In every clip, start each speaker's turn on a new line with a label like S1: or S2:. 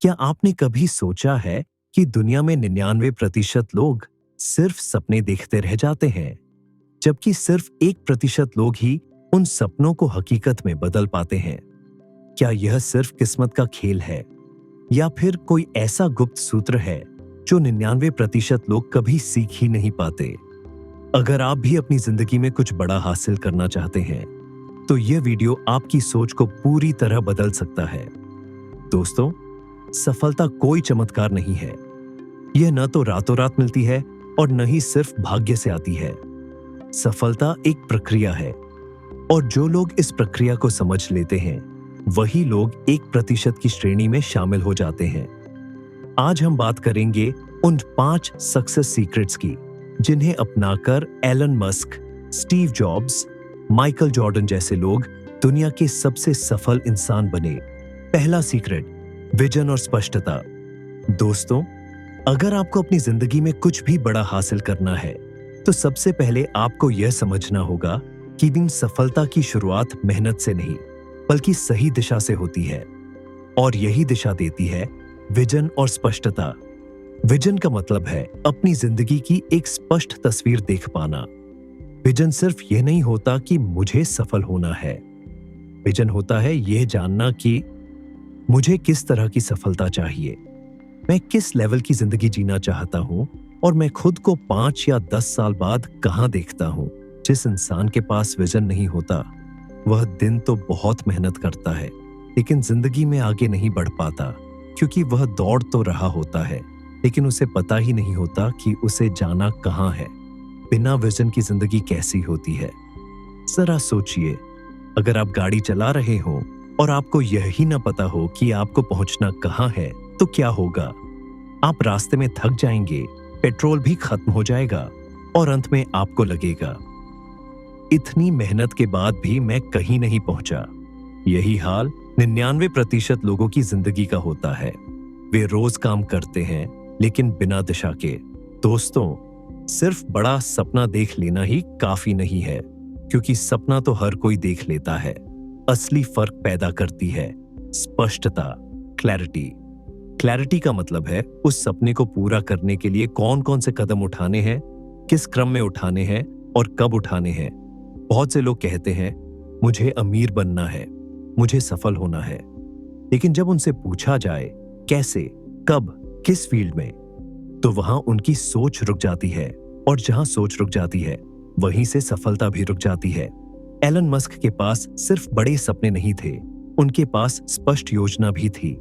S1: क्या आपने कभी सोचा है कि दुनिया में 99% लोग सिर्फ सपने देखते रह जाते हैं, जबकि सिर्फ 1% लोग ही उन सपनों को हकीकत में बदल पाते हैं? क्या यह सिर्फ किस्मत का खेल है, या फिर कोई ऐसा गुप्त सूत्र है जो 99% लोग कभी सीख ही नहीं पाते? अगर आप भी अपनी जिंदगी में कुछ बड़ा हासिल करना चाहते हैं, तो यह वीडियो आपकी सोच को पूरी तरह बदल सकता है। दोस्तों, सफलता कोई चमत्कार नहीं है। यह न तो रातों रात मिलती है और न ही सिर्फ भाग्य से आती है। सफलता एक प्रक्रिया है, और जो लोग इस प्रक्रिया को समझ लेते हैं, वही लोग 1% की श्रेणी में शामिल हो जाते हैं। आज हम बात करेंगे उन 5 सक्सेस सीक्रेट्स की, जिन्हें अपनाकर Elon Musk, Steve Jobs, Michael Jordan जैसे लोग दुनिया के सबसे सफल इंसान बने। पहला सीक्रेट, विजन और स्पष्टता। दोस्तों, अगर आपको अपनी जिंदगी में कुछ भी बड़ा हासिल करना है, तो सबसे पहले आपको यह समझना होगा कि इन सफलता की शुरुआत मेहनत से नहीं, बल्कि सही दिशा से होती है। और यही दिशा देती है विजन और स्पष्टता। विजन का मतलब है अपनी जिंदगी की एक स्पष्ट तस्वीर देख पाना। विजन सिर्फ यह नहीं होता कि मुझे सफल होना है। विजन होता है यह जानना कि मुझे किस तरह की सफलता चाहिए, मैं किस लेवल की जिंदगी जीना चाहता हूं, और मैं खुद को 5 या 10 साल बाद कहां देखता हूं। जिस इंसान के पास विजन नहीं होता, वह दिन तो बहुत मेहनत करता है, लेकिन जिंदगी में आगे नहीं बढ़ पाता, क्योंकि वह दौड़ तो रहा होता है, लेकिन उसे पता ही नहीं होता कि उसे जाना कहां है। बिना विजन की जिंदगी कैसी होती है? जरा सोचिए, अगर आप गाड़ी चला रहे हो और आपको यह ही न पता हो कि आपको पहुंचना कहां है, तो क्या होगा? आप रास्ते में थक जाएंगे, पेट्रोल भी खत्म हो जाएगा, और अंत में आपको लगेगा, इतनी मेहनत के बाद भी मैं कहीं नहीं पहुंचा। यही हाल 99% लोगों की जिंदगी का होता है। वे रोज काम करते हैं, लेकिन बिना दिशा के। दोस्तों, सिर्फ बड़ा सपना देख लेना ही काफी नहीं है, क्योंकि सपना तो हर कोई देख लेता है। असली फर्क पैदा करती है स्पष्टता, क्लैरिटी। क्लैरिटी का मतलब है उस सपने को पूरा करने के लिए कौन कौन से कदम उठाने हैं, किस क्रम में उठाने हैं और कब उठाने हैं। बहुत से लोग कहते हैं, मुझे अमीर बनना है, मुझे सफल होना है, लेकिन जब उनसे पूछा जाए कैसे, कब, किस फील्ड में, तो वहां उनकी सोच रुक जाती है, और जहां सोच रुक जाती है, वहीं से सफलता भी रुक जाती है। एलन मस्क के पास सिर्फ बड़े सपने नहीं थे, उनके पास स्पष्ट योजना भी थी।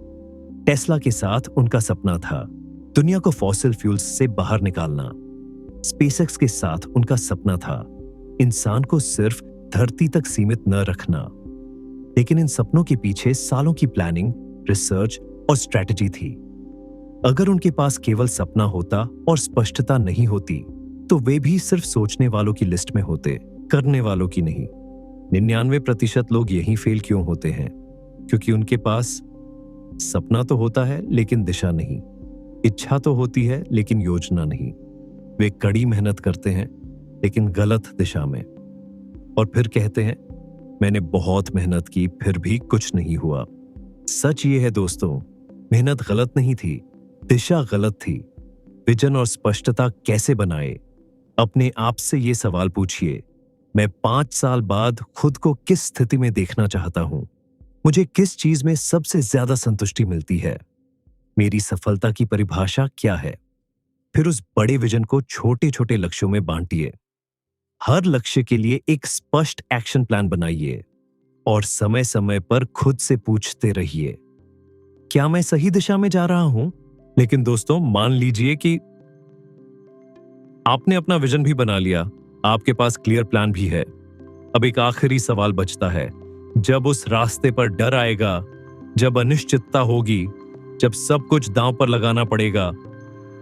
S1: टेस्ला के साथ उनका सपना था दुनिया को फॉसिल फ्यूल्स से बाहर निकालना। स्पेसएक्स के साथ उनका सपना था इंसान को सिर्फ धरती तक सीमित न रखना। लेकिन इन सपनों के पीछे सालों की प्लानिंग, रिसर्च और स्ट्रैटेजी थी। अगर उनके पास केवल सपना होता और स्पष्टता नहीं होती, तो वे भी सिर्फ सोचने वालों की लिस्ट में होते, करने वालों की नहीं। 99% लोग यही फेल क्यों होते हैं? क्योंकि उनके पास सपना तो होता है, लेकिन दिशा नहीं। इच्छा तो होती है, लेकिन योजना नहीं। वे कड़ी मेहनत करते हैं, लेकिन गलत दिशा में, और फिर कहते हैं, मैंने बहुत मेहनत की, फिर भी कुछ नहीं हुआ। सच ये है दोस्तों, मेहनत गलत नहीं थी, दिशा गलत थी। विजन और स्पष्टता कैसे बनाए? अपने आप से ये सवाल पूछिए, मैं 5 साल बाद खुद को किस स्थिति में देखना चाहता हूं? मुझे किस चीज में सबसे ज्यादा संतुष्टि मिलती है? मेरी सफलता की परिभाषा क्या है? फिर उस बड़े विजन को छोटे छोटे लक्ष्यों में बांटिए। हर लक्ष्य के लिए एक स्पष्ट एक्शन प्लान बनाइए, और समय समय पर खुद से पूछते रहिए, क्या मैं सही दिशा में जा रहा हूं? लेकिन दोस्तों, मान लीजिए कि आपने अपना विजन भी बना लिया, आपके पास क्लियर प्लान भी है। अब एक आखिरी सवाल बचता है, जब उस रास्ते पर डर आएगा, जब अनिश्चितता होगी, जब सब कुछ दांव पर लगाना पड़ेगा,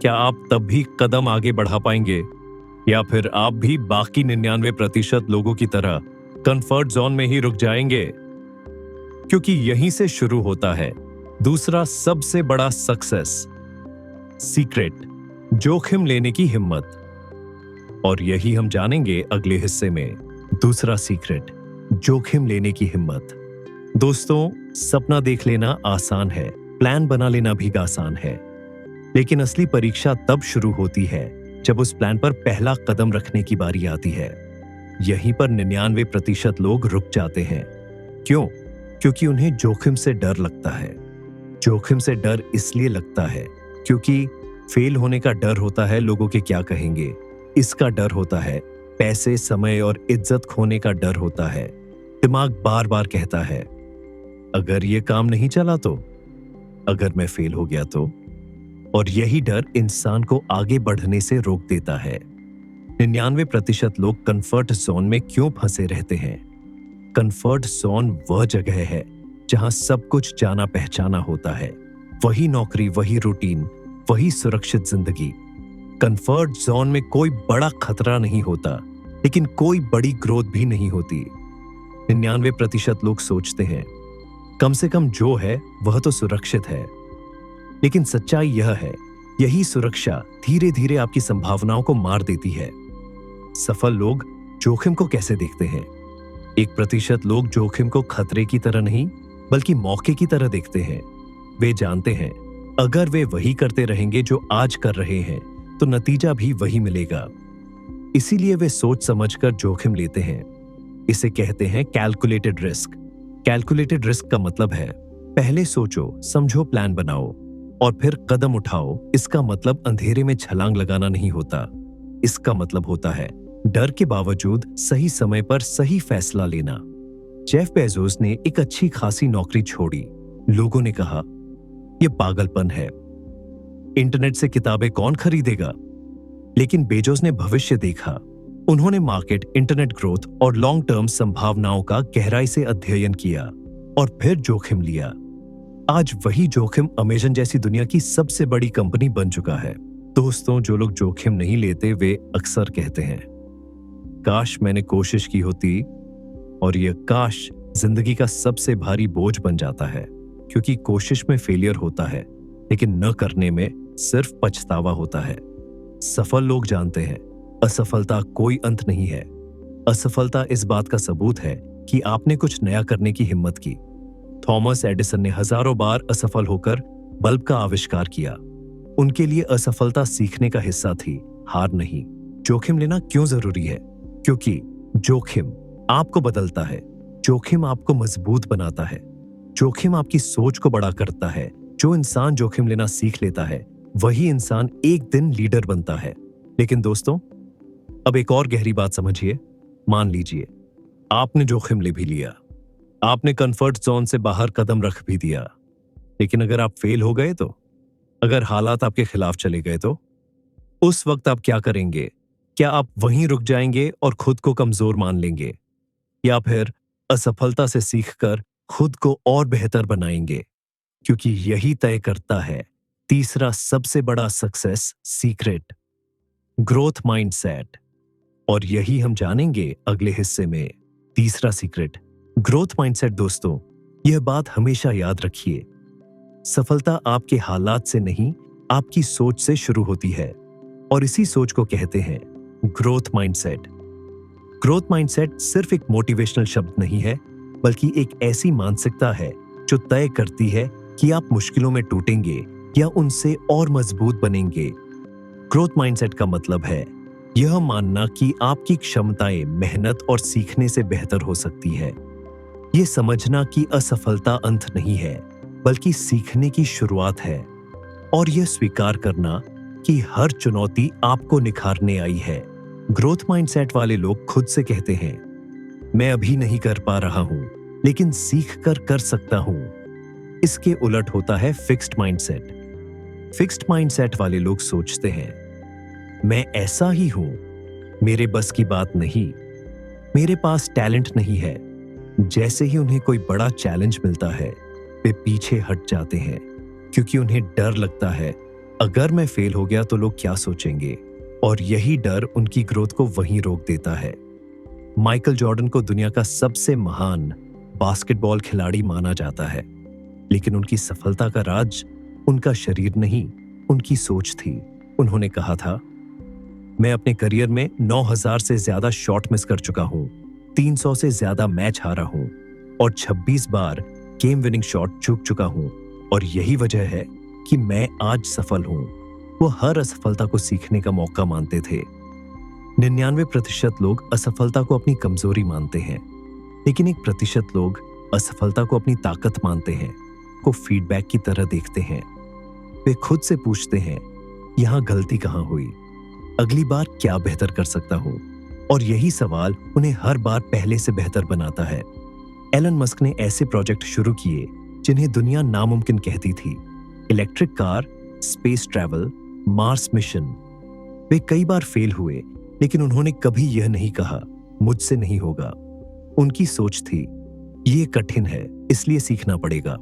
S1: क्या आप तब भी कदम आगे बढ़ा पाएंगे? या फिर आप भी बाकी 99% लोगों की तरह कंफर्ट जोन में ही रुक जाएंगे? क्योंकि यहीं से शुरू होता है दूसरा सबसे बड़ा सक्सेस सीक्रेट, जोखिम लेने की हिम्मत। और यही हम जानेंगे अगले हिस्से में। दूसरा सीक्रेट, जोखिम लेने की हिम्मत। दोस्तों, सपना देख लेना आसान है, प्लान बना लेना भी आसान है, लेकिन असली परीक्षा तब शुरू होती है जब उस प्लान पर पहला कदम रखने की बारी आती है। यहीं पर 99% लोग रुक जाते हैं। क्यों? क्योंकि उन्हें जोखिम से डर लगता है। जोखिम से डर इसलिए लगता है क्योंकि फेल होने का डर होता है लोगों के क्या कहेंगे, इसका डर होता है, पैसे, समय और इज्जत खोने का डर होता है। दिमाग बार बार कहता है, अगर ये काम नहीं चला तो, अगर मैं फेल हो गया तो। और यही डर इंसान को आगे बढ़ने से रोक देता है। 99% लोग कंफर्ट जोन में क्यों फंसे रहते हैं? कंफर्ट जोन वह जगह है जहां सब कुछ जाना पहचाना होता है। वही नौकरी, वही रूटीन, वही सुरक्षित जिंदगी। कंफर्ट जोन में कोई बड़ा खतरा नहीं होता, लेकिन कोई बड़ी ग्रोथ भी नहीं होती। 99% लोग सोचते हैं, कम से कम जो है वह तो सुरक्षित है। लेकिन सच्चाई यह है, यही सुरक्षा धीरे धीरे आपकी संभावनाओं को मार देती है। सफल लोग जोखिम को कैसे देखते हैं? 1% लोग जोखिम को खतरे की तरह नहीं, बल्कि मौके की तरह देखते हैं। वे जानते हैं, अगर वे वही करते रहेंगे जो आज कर रहे हैं, तो नतीजा भी वही मिलेगा। इसीलिए वे सोच समझकर जोखिम लेते हैं। इसे कहते हैं कैलकुलेटेड रिस्क। कैलकुलेटेड रिस्क का मतलब है, पहले सोचो, समझो, प्लान बनाओ और फिर कदम उठाओ। इसका मतलब अंधेरे में छलांग लगाना नहीं होता। इसका मतलब होता है डर के बावजूद सही समय पर सही फैसला लेना। जेफ बेजोस ने एक अच्छी खासी नौकरी छोड़ी। लोगों ने कहा, यह पागलपन है, इंटरनेट से किताबें कौन खरीदेगा? लेकिन बेजोस ने भविष्य देखा। उन्होंने मार्केट, इंटरनेट ग्रोथ और लॉन्ग टर्म संभावनाओं का गहराई से अध्ययन किया और फिर जोखिम लिया। आज वही जोखिम अमेज़न जैसी दुनिया की सबसे बड़ी कंपनी बन चुका है। दोस्तों, जो लोग जोखिम नहीं लेते वे अक्सर कहते हैं, काश मैंने कोशिश की होती, और यह काश जिंदगी का सबसे भारी बोझ बन जाता है। क्योंकि कोशिश में फेलियर होता है, लेकिन न करने में सिर्फ पछतावा होता है। सफल लोग जानते हैं, असफलता कोई अंत नहीं है। असफलता इस बात का सबूत है कि आपने कुछ नया करने की हिम्मत की। थॉमस एडिसन ने हजारों बार असफल होकर बल्ब का आविष्कार किया। उनके लिए असफलता सीखने का हिस्सा थी, हार नहीं। जोखिम लेना क्यों जरूरी है? क्योंकि जोखिम आपको बदलता है। जोखिम आपको मजबूत बनाता है। जोखिम आपकी सोच को बड़ा करता है। जो इंसान जोखिम लेना सीख लेता है, वही इंसान एक दिन लीडर बनता है। लेकिन दोस्तों, अब एक और गहरी बात समझिए। मान लीजिए आपने जोखिम ले भी लिया, आपने कंफर्ट जोन से बाहर कदम रख भी दिया, लेकिन अगर आप फेल हो गए तो, अगर हालात आपके खिलाफ चले गए तो, उस वक्त आप क्या करेंगे? क्या आप वहीं रुक जाएंगे और खुद को कमजोर मान लेंगे, या फिर असफलता से सीखकर खुद को और बेहतर बनाएंगे? क्योंकि यही तय करता है तीसरा सबसे बड़ा सक्सेस सीक्रेट, ग्रोथ माइंडसेट। और यही हम जानेंगे अगले हिस्से में। तीसरा सीक्रेट, ग्रोथ माइंडसेट। दोस्तों, यह बात हमेशा याद रखिए, सफलता आपके हालात से नहीं, आपकी सोच से शुरू होती है, और इसी सोच को कहते हैं ग्रोथ माइंडसेट। ग्रोथ माइंडसेट सिर्फ एक मोटिवेशनल शब्द नहीं है, बल्कि एक ऐसी मानसिकता है जो तय करती है कि आप मुश्किलों में टूटेंगे या उनसे और मजबूत बनेंगे। ग्रोथ माइंडसेट का मतलब है यह मानना कि आपकी क्षमताएं मेहनत और सीखने से बेहतर हो सकती है। यह समझना कि असफलता अंत नहीं है, बल्कि सीखने की शुरुआत है। और यह स्वीकार करना कि हर चुनौती आपको निखारने आई है। ग्रोथ माइंडसेट वाले लोग खुद से कहते हैं, मैं अभी नहीं कर पा रहा हूं, लेकिन सीख कर सकता हूं। इसके उलट होता है फिक्स्ड माइंडसेट। फिक्स्ड माइंडसेट वाले लोग सोचते हैं, मैं ऐसा ही हूं, मेरे बस की बात नहीं, मेरे पास टैलेंट नहीं है। जैसे ही उन्हें कोई बड़ा चैलेंज मिलता है, वे पीछे हट जाते हैं, क्योंकि उन्हें डर लगता है, अगर मैं फेल हो गया तो लोग क्या सोचेंगे। और यही डर उनकी ग्रोथ को वहीं रोक देता है। माइकल जॉर्डन को दुनिया का सबसे महान बास्केटबॉल खिलाड़ी माना जाता है, लेकिन उनकी सफलता का राज उनका शरीर नहीं, उनकी सोच थी। उन्होंने कहा था, मैं अपने करियर में 9000 से ज्यादा शॉट मिस कर चुका हूं, 300 से ज्यादा मैच हारा हूं और 26 बार गेम विनिंग शॉट चूक चुका हूं, और यही वजह है कि मैं आज सफल हूं। वो हर असफलता को सीखने का मौका मानते थे। 99% लोग असफलता को अपनी कमजोरी मानते हैं, लेकिन 1% लोग असफलता को अपनी ताकत मानते हैं, को फीडबैक की तरह देखते हैं। वे खुद से पूछते हैं, यहां गलती कहां हुई, अगली बार क्या बेहतर कर सकता हूं, और यही सवाल उन्हें हर बार पहले से बेहतर बनाता है। एलन मस्क ने ऐसे प्रोजेक्ट शुरू किए जिन्हें दुनिया नामुमकिन कहती थी। Electric car, space travel, Mars mission. वे कई बार फेल हुए, लेकिन उन्होंने कभी यह नहीं कहा, मुझसे नहीं होगा। उनकी सोच थी, ये कठिन है, इसलिए सीखना पड़ेगा।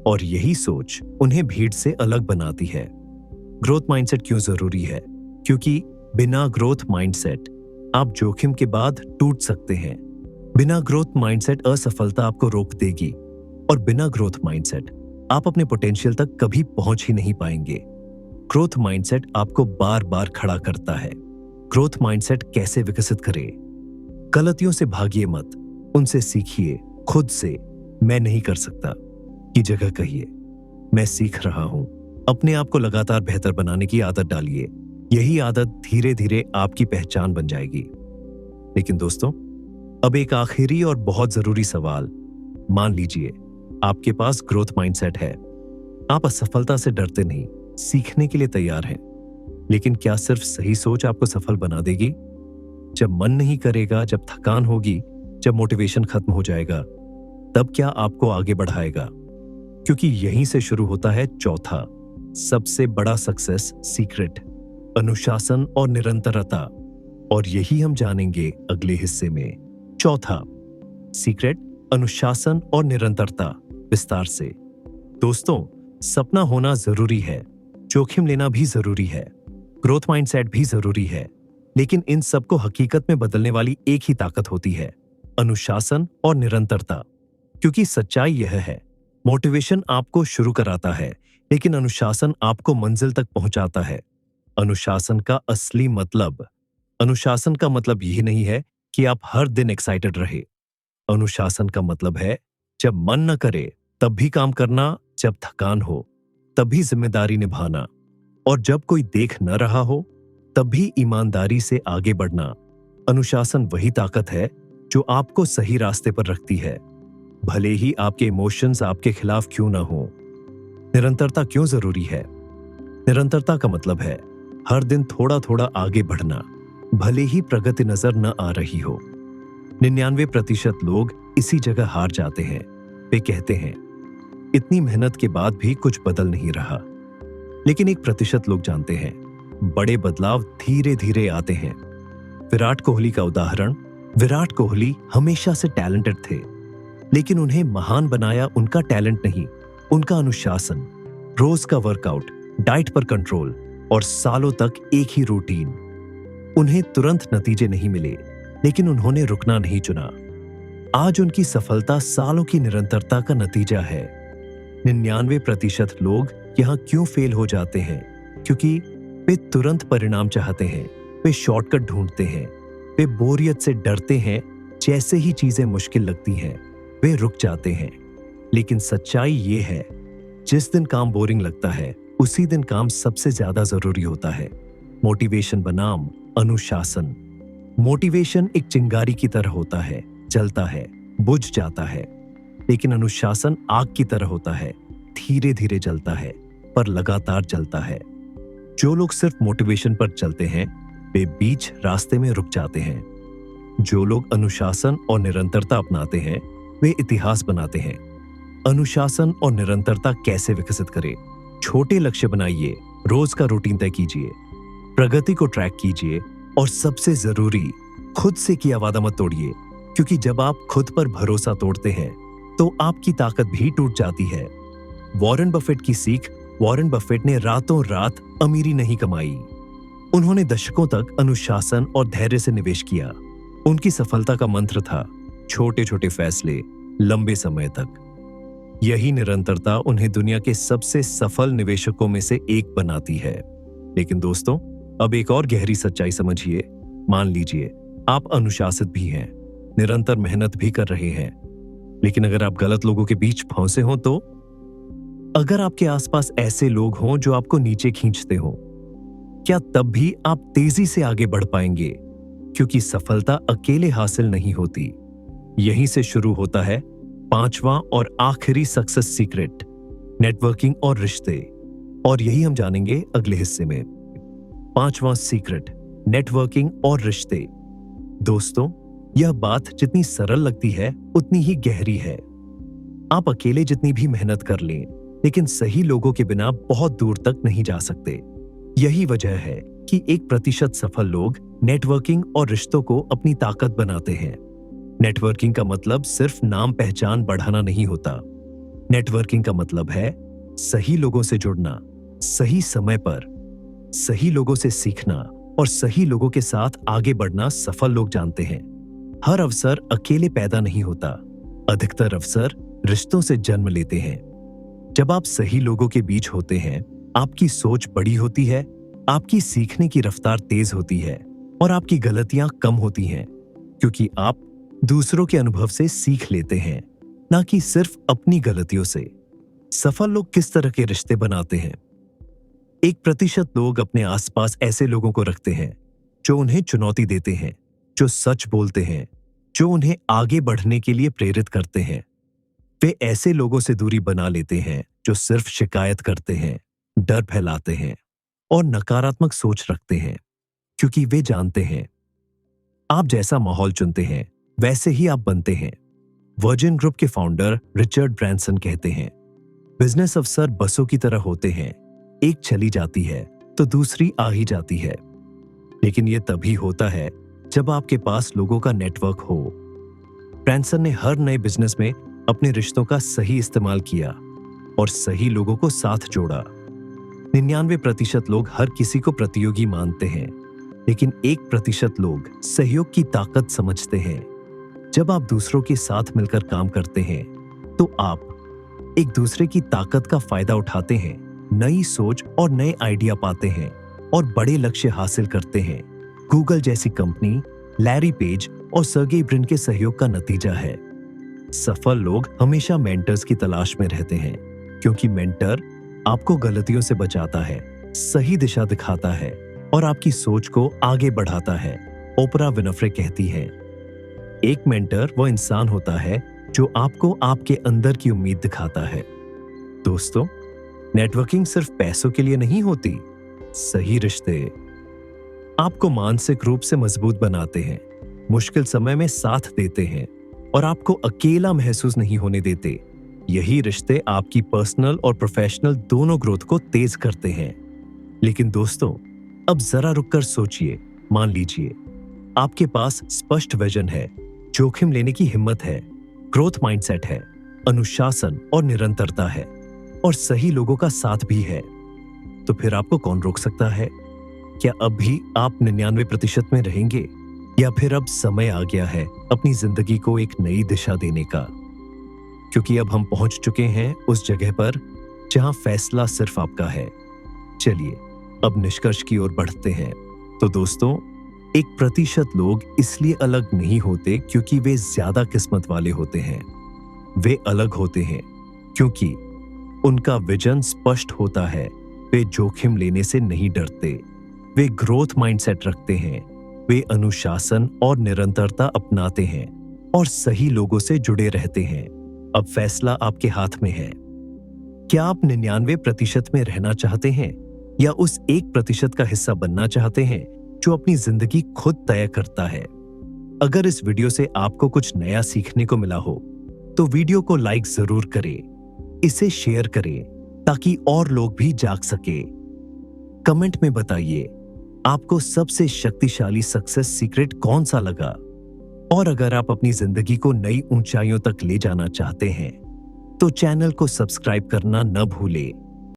S1: और यही सोच उन्हें भीड़ से अलग बनाती है। ग्रोथ माइंडसेट क्यों जरूरी है? क्योंकि बिना ग्रोथ माइंडसेट आप जोखिम के बाद टूट सकते हैं। बिना ग्रोथ माइंडसेट असफलता आपको रोक देगी, और बिना ग्रोथ माइंडसेट आप अपने पोटेंशियल तक कभी पहुंच ही नहीं पाएंगे। ग्रोथ माइंडसेट आपको बार बार खड़ा करता है। ग्रोथ माइंडसेट कैसे विकसित करें? गलतियों से भागिए मत, उनसे सीखिए। खुद से मैं नहीं कर सकता की जगह कहिए, मैं सीख रहा हूं। अपने आप को लगातार बेहतर बनाने की आदत डालिए। यही आदत धीरे धीरे आपकी पहचान बन जाएगी। लेकिन दोस्तों, अब एक आखिरी और बहुत जरूरी सवाल। मान लीजिए आपके पास ग्रोथ माइंडसेट है, आप असफलता से डरते नहीं, सीखने के लिए तैयार हैं। लेकिन क्या सिर्फ सही सोच आपको सफल बना देगी? जब मन नहीं करेगा, जब थकान होगी, जब मोटिवेशन खत्म हो जाएगा, तब क्या आपको आगे बढ़ाएगा? क्योंकि यहीं से शुरू होता है चौथा सबसे बड़ा सक्सेस सीक्रेट, अनुशासन और निरंतरता। और यही हम जानेंगे अगले हिस्से में। चौथा सीक्रेट, अनुशासन और निरंतरता, विस्तार से। दोस्तों, सपना होना जरूरी है, जोखिम लेना भी जरूरी है, ग्रोथ माइंडसेट भी जरूरी है, लेकिन इन सबको हकीकत में बदलने वाली एक ही ताकत होती है, अनुशासन और निरंतरता। क्योंकि सच्चाई यह है, मोटिवेशन आपको शुरू कराता है, लेकिन अनुशासन आपको मंजिल तक पहुंचाता है। अनुशासन का असली मतलब, अनुशासन का मतलब यही नहीं है कि आप हर दिन एक्साइटेड रहे। अनुशासन का मतलब है जब मन न करे तब भी काम करना, जब थकान हो तब भी जिम्मेदारी निभाना, और जब कोई देख न रहा हो तब भी ईमानदारी से आगे बढ़ना। अनुशासन वही ताकत है जो आपको सही रास्ते पर रखती है, भले ही आपके इमोशंस आपके खिलाफ क्यों ना हो। निरंतरता क्यों जरूरी है? निरंतरता का मतलब है हर दिन थोड़ा थोड़ा आगे बढ़ना, भले ही प्रगति नजर न आ रही हो। 99% लोग इसी जगह हार जाते हैं। वे कहते हैं, इतनी मेहनत के बाद भी कुछ बदल नहीं रहा। लेकिन 1% लोग जानते हैं, बड़े बदलाव धीरे धीरे आते हैं। विराट कोहली का उदाहरण। विराट कोहली हमेशा से टैलेंटेड थे, लेकिन उन्हें महान बनाया उनका टैलेंट नहीं, उनका अनुशासन। रोज का वर्कआउट, डाइट पर कंट्रोल और सालों तक एक ही रूटीन। उन्हें तुरंत नतीजे नहीं मिले, लेकिन उन्होंने रुकना नहीं चुना। आज उनकी सफलता सालों की निरंतरता का नतीजा है। 99% लोग यहां क्यों फेल हो जाते हैं? क्योंकि वे तुरंत परिणाम चाहते हैं, वे शॉर्टकट ढूंढते हैं, वे बोरियत से डरते हैं। जैसे ही चीजें मुश्किल लगती हैं, वे रुक जाते हैं। लेकिन सच्चाई ये है, जिस दिन काम बोरिंग लगता है, उसी दिन काम सबसे ज्यादा जरूरी होता है। मोटिवेशन बनाम अनुशासन। मोटिवेशन एक चिंगारी की तरह होता है, जलता है, बुझ जाता है। लेकिन अनुशासन आग की तरह होता है, धीरे धीरे जलता है, पर लगातार जलता है। जो लोग सिर्फ मोटिवेशन पर चलते हैं, वे बीच रास्ते में रुक जाते हैं। जो लोग अनुशासन और निरंतरता अपनाते हैं, वे इतिहास बनाते हैं। अनुशासन और निरंतरता कैसे विकसित करें? छोटे लक्ष्य बनाइए, रोज का रूटीन तय कीजिए, प्रगति को ट्रैक कीजिए, और सबसे जरूरी, खुद से किया वादा मत तोड़िए। क्योंकि जब आप खुद पर भरोसा तोड़ते हैं, तो आपकी ताकत भी टूट जाती है। वॉरेन बफेट की सीख। वॉरेन बफेट ने रातों रात अमीरी नहीं कमाई, उन्होंने दशकों तक अनुशासन और धैर्य से निवेश किया। उनकी सफलता का मंत्र था छोटे छोटे फैसले, लंबे समय तक। यही निरंतरता उन्हें दुनिया के सबसे सफल निवेशकों में से एक बनाती है। लेकिन दोस्तों, अब एक और गहरी सच्चाई समझिए। मान लीजिए आप अनुशासित भी हैं, निरंतर मेहनत भी कर रहे हैं, लेकिन अगर आप गलत लोगों के बीच फंसे हो अगर आपके आसपास ऐसे लोग हों जो आपको नीचे खींचते हों, क्या तब भी आप तेजी से आगे बढ़ पाएंगे? क्योंकि सफलता अकेले हासिल नहीं होती। यहीं से शुरू होता है पांचवां और आखिरी सक्सेस सीक्रेट, नेटवर्किंग और रिश्ते। और यही हम जानेंगे अगले हिस्से में। पांचवां सीक्रेट, नेटवर्किंग और रिश्ते। दोस्तों, यह बात जितनी सरल लगती है उतनी ही गहरी है। आप अकेले जितनी भी मेहनत कर लें, लेकिन सही लोगों के बिना बहुत दूर तक नहीं जा सकते। यही वजह है कि 1% सफल लोग नेटवर्किंग और रिश्तों को अपनी ताकत बनाते हैं। नेटवर्किंग का मतलब सिर्फ नाम पहचान बढ़ाना नहीं होता। नेटवर्किंग का मतलब है सही लोगों से जुड़ना, सही समय पर, सही लोगों से सीखना और सही लोगों के साथ आगे बढ़ना सफल लोग जानते हैं। हर अवसर अकेले पैदा नहीं होता। अधिकतर अवसर रिश्तों से जन्म लेते हैं। जब आप सही लोगों के बीच होते हैं, आपकी सोच बड़ी होती है, आपकी सीखने की रफ्तार तेज होती है और आपकी गलतियां कम होती हैं, क्योंकि आप दूसरों के अनुभव से सीख लेते हैं, ना कि सिर्फ अपनी गलतियों से। सफल लोग किस तरह के रिश्ते बनाते हैं? 1% लोग अपने आसपास ऐसे लोगों को रखते हैं जो उन्हें चुनौती देते हैं, जो सच बोलते हैं, जो उन्हें आगे बढ़ने के लिए प्रेरित करते हैं। वे ऐसे लोगों से दूरी बना लेते हैं जो सिर्फ शिकायत करते हैं, डर फैलाते हैं और नकारात्मक सोच रखते हैं, क्योंकि वे जानते हैं आप जैसा माहौल चुनते हैं वैसे ही आप बनते हैं। वर्जिन ग्रुप के फाउंडर रिचर्ड ब्रैंसन कहते हैं, बिजनेस अफसर बसों की तरह होते हैं, एक चली जाती है तो दूसरी आ ही जाती है। लेकिन यह तभी होता है जब आपके पास लोगों का नेटवर्क हो। ब्रैंसन ने हर नए बिजनेस में अपने रिश्तों का सही इस्तेमाल किया और सही लोगों को साथ जोड़ा। 99% लोग हर किसी को प्रतियोगी मानते हैं, लेकिन 1% लोग सहयोग की ताकत समझते हैं। जब आप दूसरों के साथ मिलकर काम करते हैं, तो आप एक दूसरे की ताकत का फायदा उठाते हैं, नई सोच और नए आइडिया पाते हैं और बड़े लक्ष्य हासिल करते हैं। गूगल जैसी कंपनी लैरी पेज और सर्गेई ब्रिन के सहयोग का नतीजा है। सफल लोग हमेशा मेंटर्स की तलाश में रहते हैं, क्योंकि मेंटर आपको गलतियों से बचाता है, सही दिशा दिखाता है और आपकी सोच को आगे बढ़ाता है। ओपरा विनफ्रे कहती है, एक मेंटर वो इंसान होता है जो आपको आपके अंदर की उम्मीद दिखाता है। दोस्तों, नेटवर्किंग सिर्फ पैसों के लिए नहीं होती। सही रिश्ते आपको मानसिक रूप से मजबूत बनाते हैं, मुश्किल समय में साथ देते हैं और आपको अकेला महसूस नहीं होने देते। यही रिश्ते आपकी पर्सनल और प्रोफेशनल दोनों ग्रोथ को तेज करते हैं। लेकिन दोस्तों, अब जरा रुककर सोचिए। मान लीजिए आपके पास स्पष्ट विजन है, जोखिम लेने की हिम्मत है, ग्रोथ माइंडसेट है, अनुशासन और निरंतरता है और सही लोगों का साथ भी है। तो फिर आपको कौन रोक सकता है? क्या अब भी आप 99% में रहेंगे, या फिर अब समय आ गया है अपनी जिंदगी को एक नई दिशा देने का? क्योंकि अब हम पहुंच चुके हैं उस जगह पर जहां फैसला सिर्फ आपका है। चलिए अब निष्कर्ष की ओर बढ़ते हैं। तो दोस्तों, 1% लोग इसलिए अलग नहीं होते क्योंकि वे ज्यादा किस्मत वाले होते हैं। वे अलग होते हैं क्योंकि उनका विजन स्पष्ट होता है। वे जोखिम लेने से नहीं डरते, वे ग्रोथ माइंडसेट रखते हैं, वे अनुशासन और निरंतरता अपनाते हैं और सही लोगों से जुड़े रहते हैं। अब फैसला आपके हाथ में है। क्या आप 99% में रहना चाहते हैं, या उस 1% का हिस्सा बनना चाहते हैं जो अपनी जिंदगी खुद तय करता है? अगर इस वीडियो से आपको कुछ नया सीखने को मिला हो तो वीडियो को लाइक जरूर करें, इसे शेयर करें ताकि और लोग भी जाग सके। कमेंट में बताइए आपको सबसे शक्तिशाली सक्सेस सीक्रेट कौन सा लगा। और अगर आप अपनी जिंदगी को नई ऊंचाइयों तक ले जाना चाहते हैं तो चैनल को सब्सक्राइब करना न भूलें